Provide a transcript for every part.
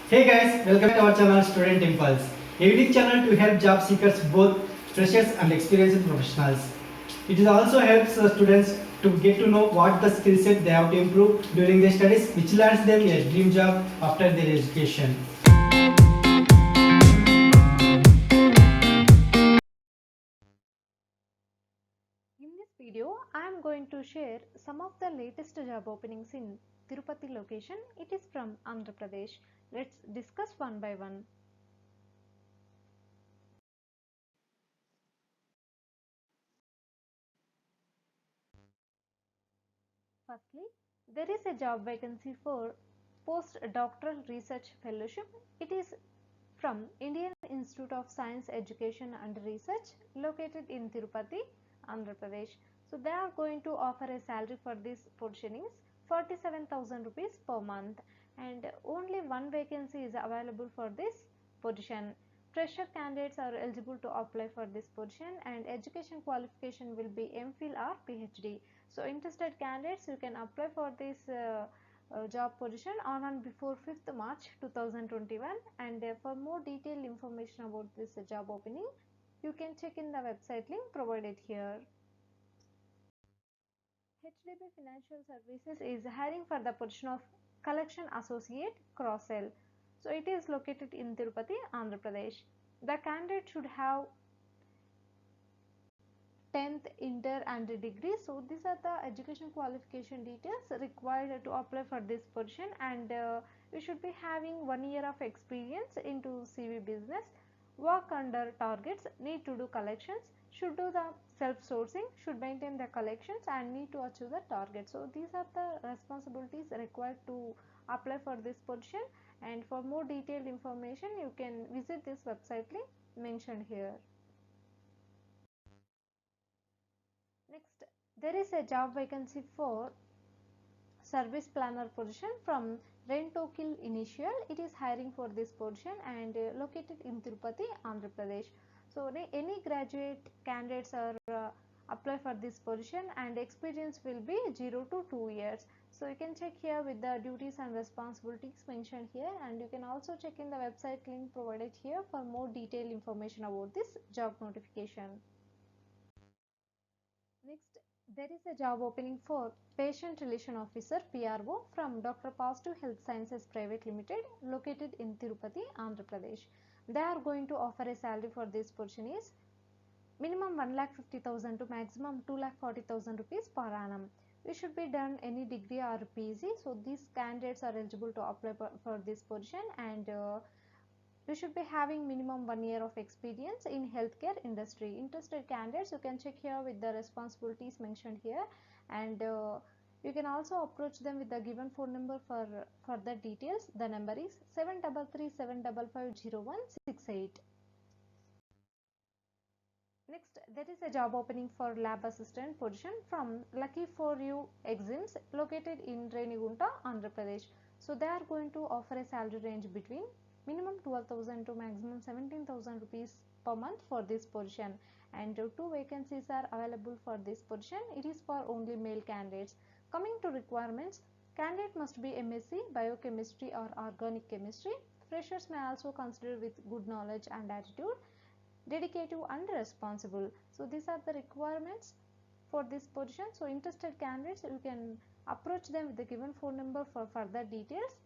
Hey guys, welcome to our channel Student Impulse, a unique channel to help job seekers, both freshers and experienced professionals. It is also helps students to get to know what the skill set they have to improve during their studies, which lands them a dream job after their education. In this video, I am going to share some of the latest job openings in Tirupati location. It is from Andhra Pradesh. Let's discuss one by one. Firstly, there is a job vacancy for postdoctoral research fellowship. It is from Indian Institute of Science Education and Research located in Tirupati, Andhra Pradesh. So they are going to offer a salary for this position is 47,000 rupees per month, and only one vacancy is available for this position. Fresher candidates are eligible to apply for this position, and education qualification will be MPhil or PhD. So interested candidates, you can apply for this job position on and before 5th March 2021, and for more detailed information about this job opening, you can check in the website link provided here. HDB Financial Services is hiring for the position of Collection Associate Cross-Sell. So it is located in Tirupati, Andhra Pradesh. The candidate should have 10th, inter and degree. So these are the education qualification details required to apply for this position, and you should be having 1 year of experience into CV business, work under targets, need to do collections, should do the self sourcing, should maintain the collections, and need to achieve the target. So these are the responsibilities required to apply for this position, and for more detailed information you can visit this website link mentioned here. Next, there is a job vacancy for service planner position from Rentokil Initial. It is hiring for this position, and located in Tirupati, Andhra Pradesh. So any graduate candidates are apply for this position, and experience will be 0 to 2 years. So you can check here with the duties and responsibilities mentioned here, and you can also check in the website link provided here for more detailed information about this job notification. Next, there is a job opening for Patient Relation Officer (PRO) from Dr. Positive Health Sciences Private Limited, located in Tirupati, Andhra Pradesh. They are going to offer a salary for this position is minimum 1,50,000 to maximum 2,40,000 rupees per annum. You should be done any degree or PG. So these candidates are eligible to apply for this position, and you should be having minimum 1 year of experience in healthcare industry. Interested candidates, you can check here with the responsibilities mentioned here, and you can also approach them with the given phone number for further details. The number is 733755068. Next, there is a job opening for lab assistant position from Lucky for You Exams, located in Renigunta, Andhra Pradesh. So they are going to offer a salary range between minimum 12,000 to maximum 17,000 rupees per month for this position, and two vacancies are available for this position. It is for only male candidates. Coming to requirements, candidate must be MSc biochemistry or organic chemistry. Freshers may also consider with good knowledge and attitude, dedicated and responsible. So these are the requirements for this position. So interested candidates, you can approach them with the given phone number for further details.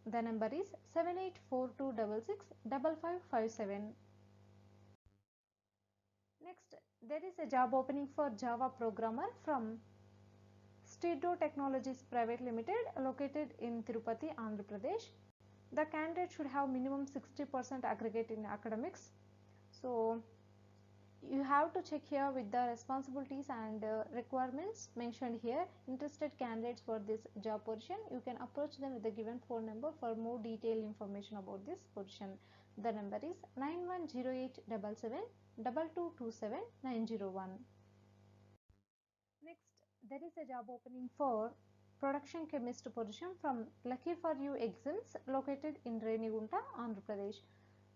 The number is 7842665557. Next, there is a job opening for Java programmer from Stedo Technologies Private Limited, located in Tirupati, Andhra Pradesh. The candidate should have minimum 60% aggregate in academics. So you have to check here with the responsibilities and requirements mentioned here. Interested candidates for this job position, you can approach them with the given phone number for more detailed information about this position. The number is 9108772227 Next, there is a job opening for production chemist position from Lucky for You Exams, located in Renigunta, Andhra Pradesh.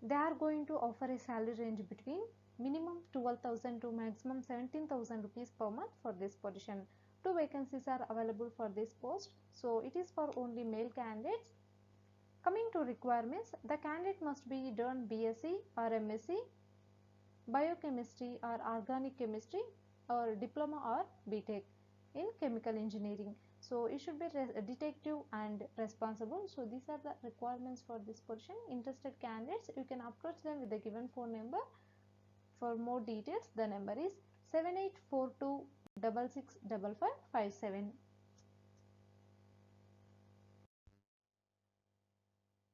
They are going to offer a salary range between minimum 12,000 to maximum 17,000 rupees per month for this position. Two vacancies are available for this post, so it is for only male candidates. Coming to requirements, the candidate must be done BSc or MSc, biochemistry or organic chemistry, or diploma or BTech in chemical engineering. So it should be detective and responsible. So these are the requirements for this position. Interested candidates, you can approach them with the given phone number. For more details, the number is 7842 665557.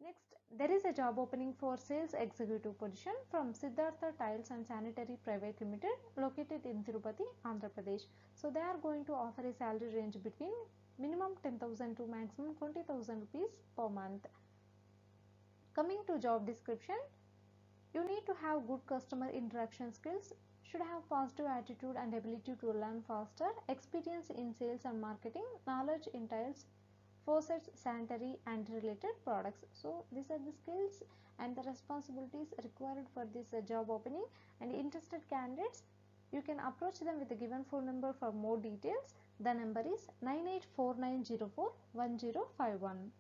Next, there is a job opening for sales executive position from Siddhartha Tiles and Sanitary Private Limited, located in Tirupati, Andhra Pradesh. So they are going to offer a salary range between minimum 10,000 to maximum 20,000 rupees per month. Coming to job description, you need to have good customer interaction skills, should have positive attitude and ability to learn faster, experience in sales and marketing, knowledge in tiles, faucets, sanitary and related products. So these are the skills and the responsibilities required for this job opening, and interested candidates, you can approach them with the given phone number for more details. The number is 9849041051.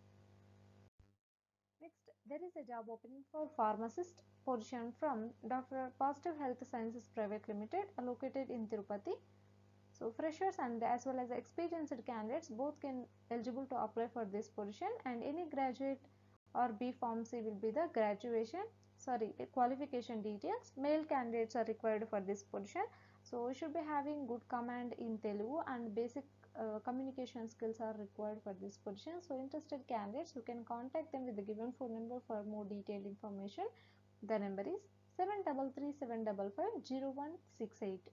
Next, there is a job opening for pharmacist position from Dr. Positive Health Sciences Private Limited, located in Tirupati. So freshers and as well as experienced candidates both can eligible to apply for this position, and any graduate or B Pharmacy will be the qualification details. Male candidates are required for this position. So you should be having good command in Telugu and basic communication skills are required for this position. So interested candidates, you can contact them with the given phone number for more detailed information. The number is 7337550168.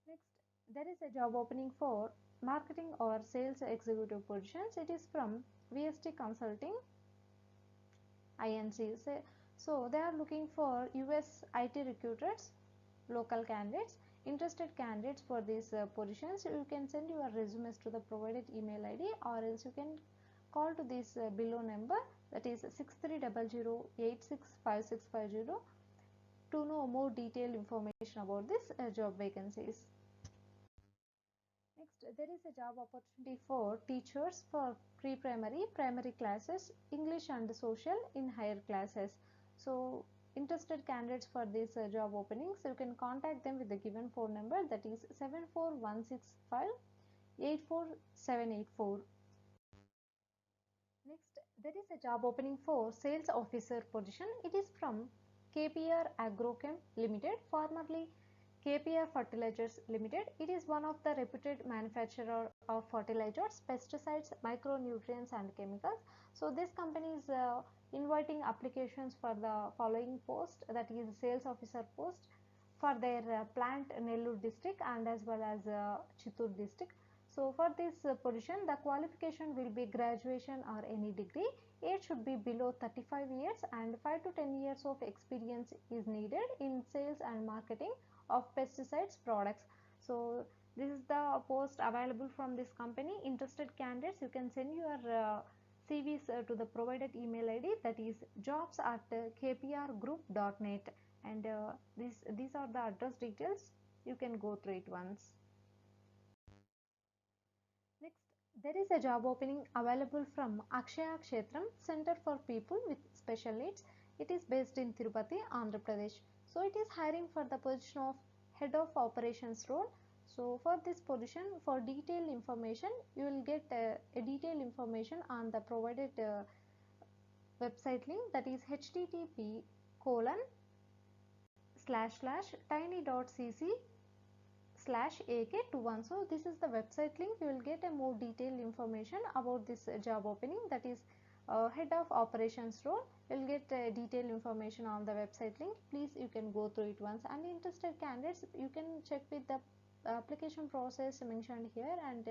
Next, there is a job opening for marketing or sales executive positions. It is from VST Consulting INC. So they are looking for US IT recruiters, local candidates. Interested candidates for these positions, you can send your resumes to the provided email ID, or else you can call to this below number, that is 6300865650, to know more detailed information about this job vacancies. Next, there is a job opportunity for teachers for pre-primary, primary classes, English and social in higher classes. So interested candidates for these job openings, you can contact them with the given phone number, that is 74165 84784. Next, there is a job opening for sales officer position. It is from KPR Agrochem Limited, formerly KPR Fertilizers Limited. It is one of the reputed manufacturer of fertilizers, pesticides, micronutrients and chemicals. So this company is inviting applications for the following post, that is sales officer post, for their plant Nellore district and as well as Chittoor district. So for this position, the qualification will be graduation or any degree. Age should be below 35 years and 5 to 10 years of experience is needed in sales and marketing of pesticides products. So this is the post available from this company. Interested candidates, you can send your CVs to the provided email ID, that is jobs@kprgroup.net, and these are the address details. You can go through it once. Next, there is a job opening available from Akshaya Kshetram Center for People with Special Needs. It is based in Tirupati, Andhra Pradesh. So it is hiring for the position of Head of Operations role. So for this position, for detailed information, you will get a detailed information on the provided website link, that is http://tiny.cc/ak21. So this is the website link. You will get a more detailed information about this job opening, that is head of operations role. You will get detailed information on the website link. Please, you can go through it once, and interested candidates, you can check with the application process mentioned here, and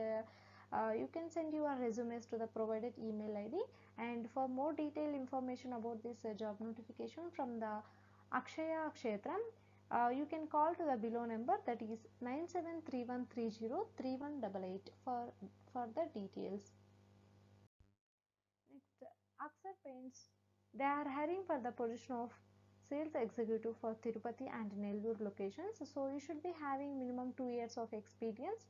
you can send your resumes to the provided email ID. And for more detailed information about this job notification from the Akshaya Kshetram, you can call to the below number, that is 9731303188 for the details. Next, Aksar Paints, they are hiring for the position of sales executive for Tirupati and Nellore locations. So you should be having minimum 2 years of experience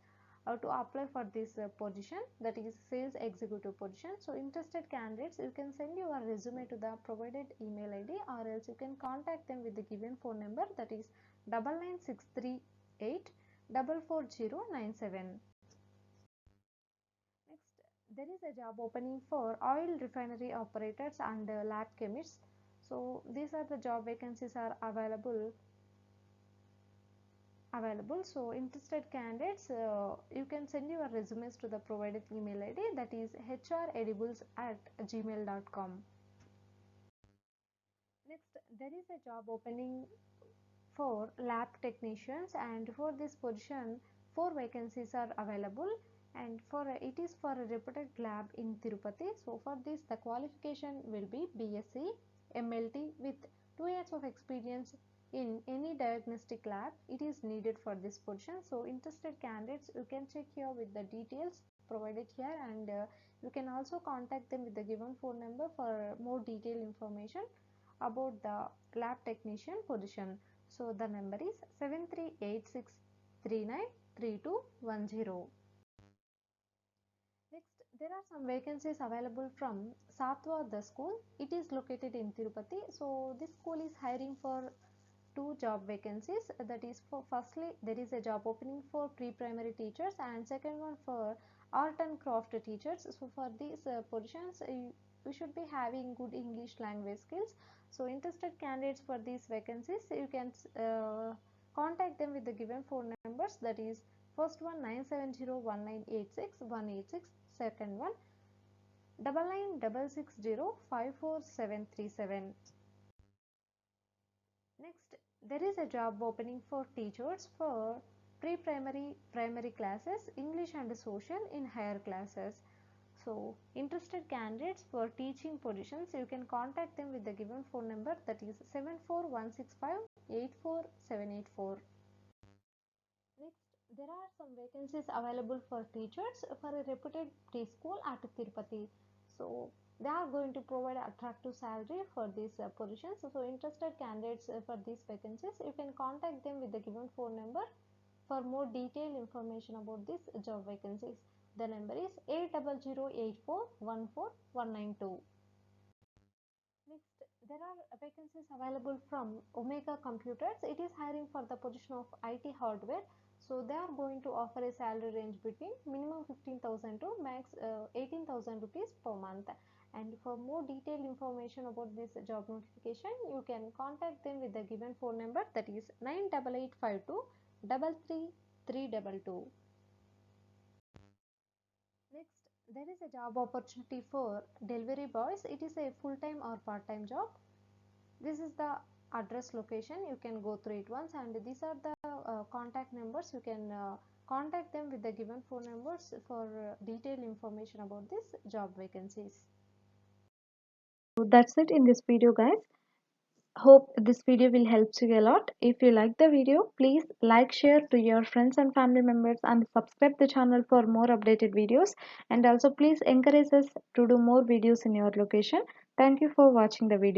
to apply for this position, that is sales executive position. So interested candidates, you can send your resume to the provided email ID, or else you can contact them with the given phone number, that is 99638 44097. Next, there is a job opening for oil refinery operators and lab chemists. So these are the job vacancies are available. So interested candidates, you can send your resumes to the provided email ID, that is hredibles@gmail.com. Next, there is a job opening for lab technicians, and for this position 4 vacancies are available, and it is for a reputed lab in Tirupati. So for this the qualification will be BSc MLT with 2 years of experience in any diagnostic lab. It is needed for this position. So interested candidates, you can check here with the details provided here, and you can also contact them with the given phone number for more detailed information about the lab technician position. So the number is 7386393210. Next, there are some vacancies available from Satwa the school. It is located in Tirupati. So this school is hiring for 2 job vacancies. That is, for firstly there is a job opening for pre-primary teachers, and second one for art and craft teachers. So for these positions, you should be having good English language skills. So interested candidates for these vacancies, you can contact them with the given phone numbers, that is first one 9701986 second one 9966054737. Next, there is a job opening for teachers for pre-primary, primary classes, English and social in higher classes. So interested candidates for teaching positions, you can contact them with the given phone number, that is 74165 Next, there are some vacancies available for teachers for a reputed preschool at Tirupati. So they are going to provide attractive salary for these positions. So interested candidates for these vacancies, you can contact them with the given phone number for more detailed information about these job vacancies. The number is 8008414192. Next, there are vacancies available from Omega Computers. It is hiring for the position of IT hardware. So they are going to offer a salary range between minimum 15,000 to max 18,000 rupees per month. And for more detailed information about this job notification, you can contact them with the given phone number, that is 98852 33322. Next, there is a job opportunity for delivery boys. It is a full-time or part-time job. This is the address location. You can go through it once, and these are the contact numbers. You can contact them with the given phone numbers for detailed information about this job vacancies. So that's it in this video, guys. Hope this video will help you a lot. If you like the video, please like, share to your friends and family members, and subscribe the channel for more updated videos. And also please encourage us to do more videos in your location. Thank you for watching the video.